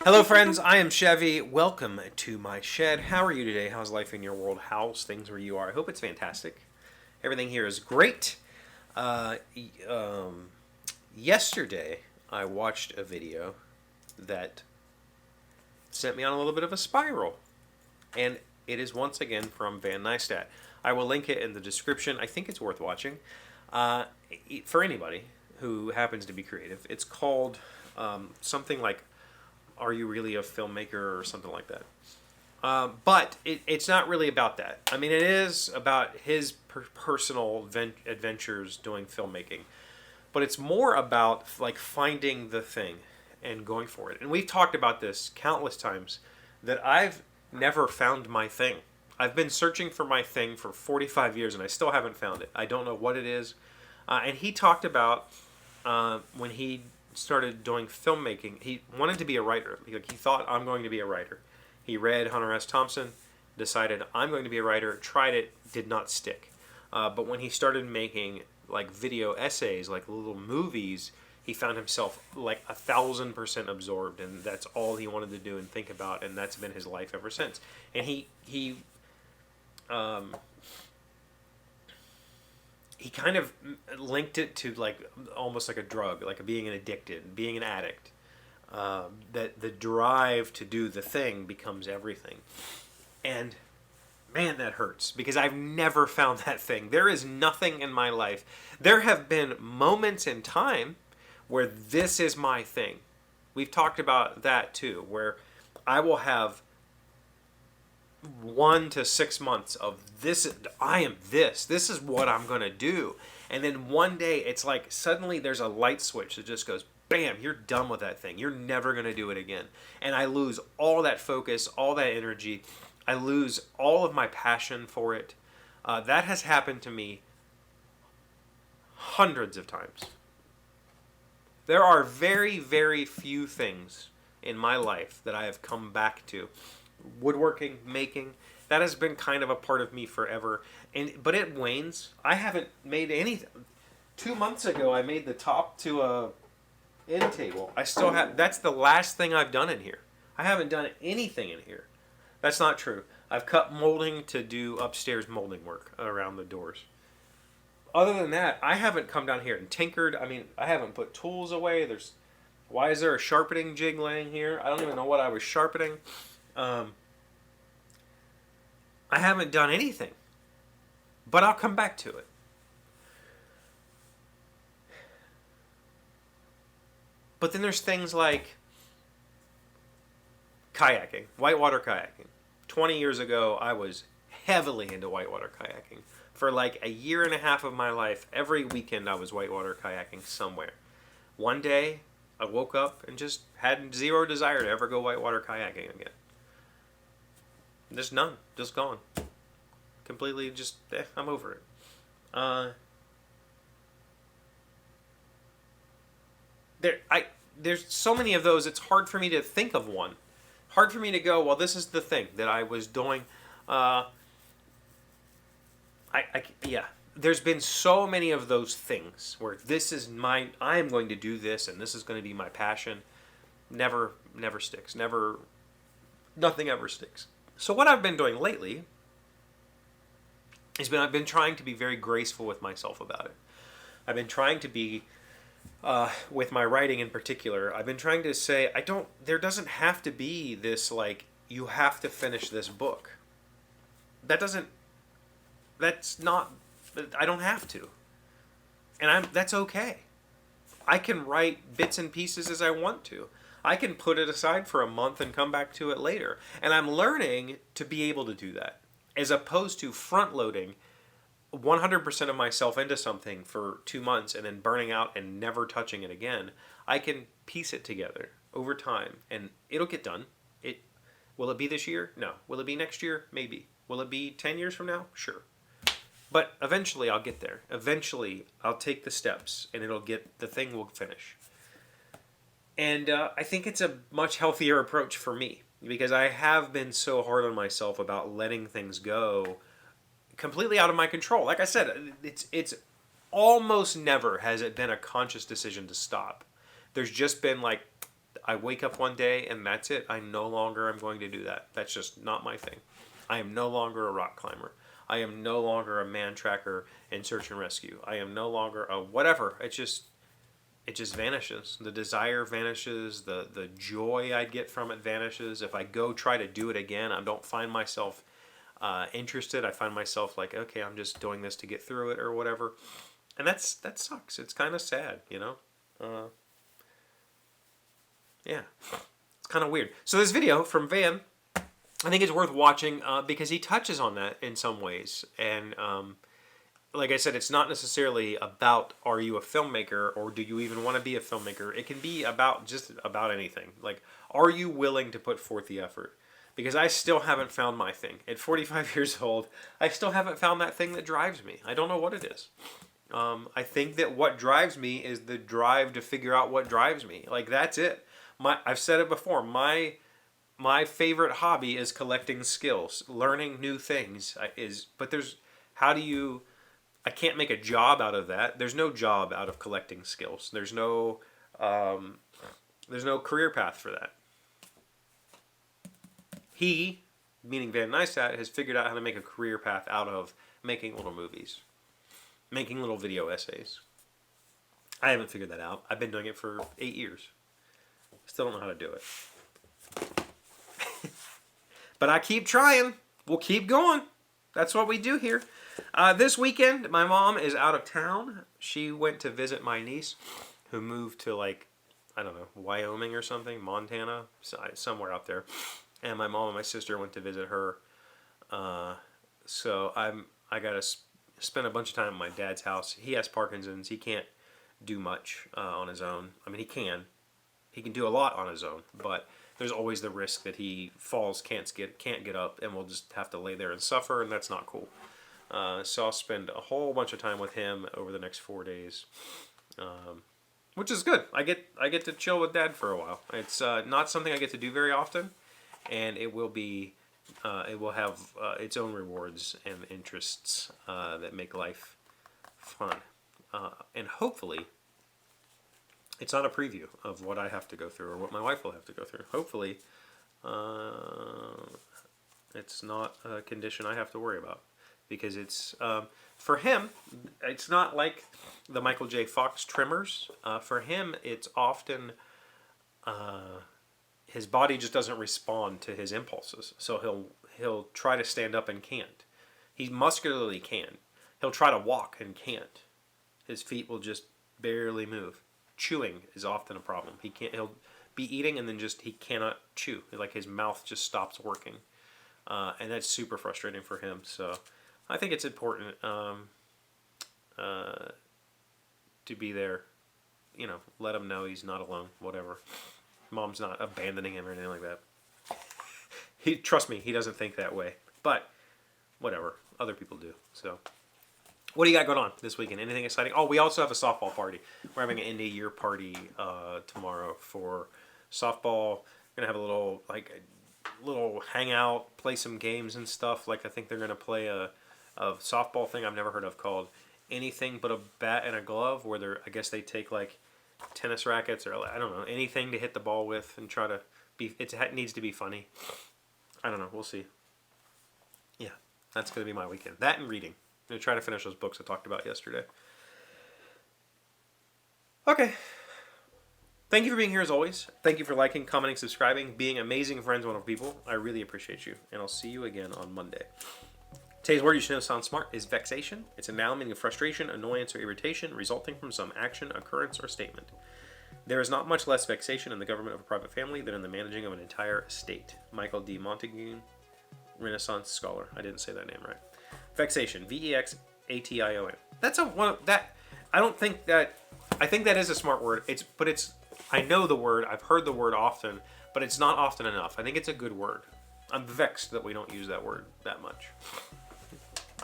Hello, friends. I am Chevy. Welcome to my shed. How are you today? How's life in your world? How's things where you are? I hope it's fantastic. Everything here is great. Uh, y- um, Yesterday, I watched a video that sent me on a little bit of a spiral, and it is once again from Van Neistat. I will link it in the description. I think it's worth watching uh, for anybody who happens to be creative. It's called something like "Are You Really a Filmmaker?" or something like that. But it's not really about that. I mean, it is about his personal adventures doing filmmaking, but it's more about like finding the thing and going for it. And we've talked about this countless times that I've never found my thing. I've been searching for my thing for 45 years and I still haven't found it. I don't know what it is. And he talked about when he started doing filmmaking, he wanted to be a writer. Like he thought, I'm going to be a writer. He read Hunter S. Thompson, decided I'm going to be a writer, tried it, did not stick. But when he started making like video essays, like little movies, he found himself like 1,000% absorbed, and that's all he wanted to do and think about, and that's been his life ever since. And um, he kind of linked it to like almost like a drug, like being an addicted, being an addict. That the drive to do the thing becomes everything. And man, that hurts because I've never found that thing. There is nothing in my life. There have been moments in time where this is my thing. We've talked about that too, where I will have 1 to 6 months of this. I am this. This is what I'm going to do. And then one day it's like suddenly there's a light switch that just goes bam, you're done with that thing. You're never going to do it again. And I lose all that focus, all that energy. I lose all of my passion for it. That has happened to me hundreds of times. There are very, very few things in my life that I have come back to. Woodworking, making, that has been kind of a part of me forever. But it wanes. I haven't made anything. 2 months ago, I made the top to a end table. I still have. That's the last thing I've done in here. I haven't done anything in here. That's not true. I've cut molding to do upstairs molding work around the doors. Other than that, I haven't come down here and tinkered. I mean, I haven't put tools away. Why is there a sharpening jig laying here? I don't even know what I was sharpening. Um, I haven't done anything, but I'll come back to it. But then there's things like kayaking, whitewater kayaking. 20 years ago, I was heavily into whitewater kayaking. For like a year and a half of my life, every weekend I was whitewater kayaking somewhere. One day, I woke up and just had zero desire to ever go whitewater kayaking again. Just none. Just gone. Completely just, I'm over it. There's so many of those, it's hard for me to think of one. Hard for me to go, well, this is the thing that I was doing. Yeah. There's been so many of those things where I am going to do this and this is going to be my passion. Never sticks. Nothing ever sticks. So what I've been doing lately I've been trying to be very graceful with myself about it. I've been trying to be, with my writing in particular, I've been trying to say, there doesn't have to be this, like, you have to finish this book. That's not, I don't have to. And that's okay. I can write bits and pieces as I want to. I can put it aside for a month and come back to it later. And I'm learning to be able to do that, as opposed to front loading 100% of myself into something for 2 months and then burning out and never touching it again. I can piece it together over time and it'll get done. Will it be this year? No. Will it be next year? Maybe. Will it be 10 years from now? Sure. But eventually I'll get there. Eventually I'll take the steps and the thing will finish. And I think it's a much healthier approach for me because I have been so hard on myself about letting things go completely out of my control. Like I said, it's almost never has it been a conscious decision to stop. There's just been like, I wake up one day and that's it. I no longer am going to do that. That's just not my thing. I am no longer a rock climber. I am no longer a man tracker in search and rescue. I am no longer a whatever. It just vanishes. The desire vanishes. The joy I get from it vanishes. If I go try to do it again, I don't find myself interested. I find myself like, okay, I'm just doing this to get through it or whatever. And that sucks. It's kind of sad, you know? Yeah. It's kind of weird. So this video from Van, I think it's worth watching because he touches on that in some ways. And like I said, it's not necessarily about are you a filmmaker or do you even want to be a filmmaker. It can be about just about anything. Like, are you willing to put forth the effort? Because I still haven't found my thing. At 45 years old, I still haven't found that thing that drives me. I don't know what it is. I think that what drives me is the drive to figure out what drives me. Like, that's it. I've said it before. My favorite hobby is collecting skills, learning new things. I can't make a job out of that. There's no job out of collecting skills. There's no career path for that. He, meaning Van Neistat, has figured out how to make a career path out of making little movies, making little video essays. I haven't figured that out. I've been doing it for 8 years. Still don't know how to do it. But I keep trying. We'll keep going. That's what we do here. This weekend, my mom is out of town. She went to visit my niece, who moved to, like, I don't know, Wyoming or something, Montana, somewhere out there. And my mom and my sister went to visit her. So I got to spend a bunch of time at my dad's house. He has Parkinson's. He can't do much on his own. I mean, he can. He can do a lot on his own, but there's always the risk that he falls, can't get up, and will just have to lay there and suffer, and that's not cool. So I'll spend a whole bunch of time with him over the next 4 days, which is good. I get to chill with Dad for a while. It's not something I get to do very often, and it will have its own rewards and interests that make life fun, and hopefully it's not a preview of what I have to go through or what my wife will have to go through. Hopefully it's not a condition I have to worry about, because it's for him, it's not like the Michael J. Fox Tremors. For him, it's often his body just doesn't respond to his impulses. So he'll try to stand up and can't. He muscularly can. He'll try to walk and can't. His feet will just barely move. Chewing is often a problem. He'll be eating and then he cannot chew. Like, his mouth just stops working. And that's super frustrating for him. So I think it's important to be there, let him know he's not alone, whatever. Mom's not abandoning him or anything like that. Trust me, he doesn't think that way. But whatever, other people do. So what do you got going on this weekend? Anything exciting? Oh, we also have a softball party. We're having an end of year party tomorrow for softball. We're gonna have a little hangout, play some games and stuff. Like, I think they're gonna play a softball thing I've never heard of called Anything But a Bat and a Glove, where I guess they take, like, tennis rackets or, I don't know, anything to hit the ball with and try to be. It needs to be funny. I don't know. We'll see. Yeah, that's gonna be my weekend. That and reading. I'm going to try to finish those books I talked about yesterday. Okay. Thank you for being here as always. Thank you for liking, commenting, subscribing, being amazing friends with wonderful people. I really appreciate you. And I'll see you again on Monday. Today's word you should know sounds smart is vexation. It's a noun meaning frustration, annoyance, or irritation resulting from some action, occurrence, or statement. There is not much less vexation in the government of a private family than in the managing of an entire estate. Michael D. Montague, Renaissance scholar. I didn't say that name right. Vexation, V-E-X-A-T-I-O-N. That's I think that is a smart word. I know the word, I've heard the word often, but it's not often enough. I think it's a good word. I'm vexed that we don't use that word that much.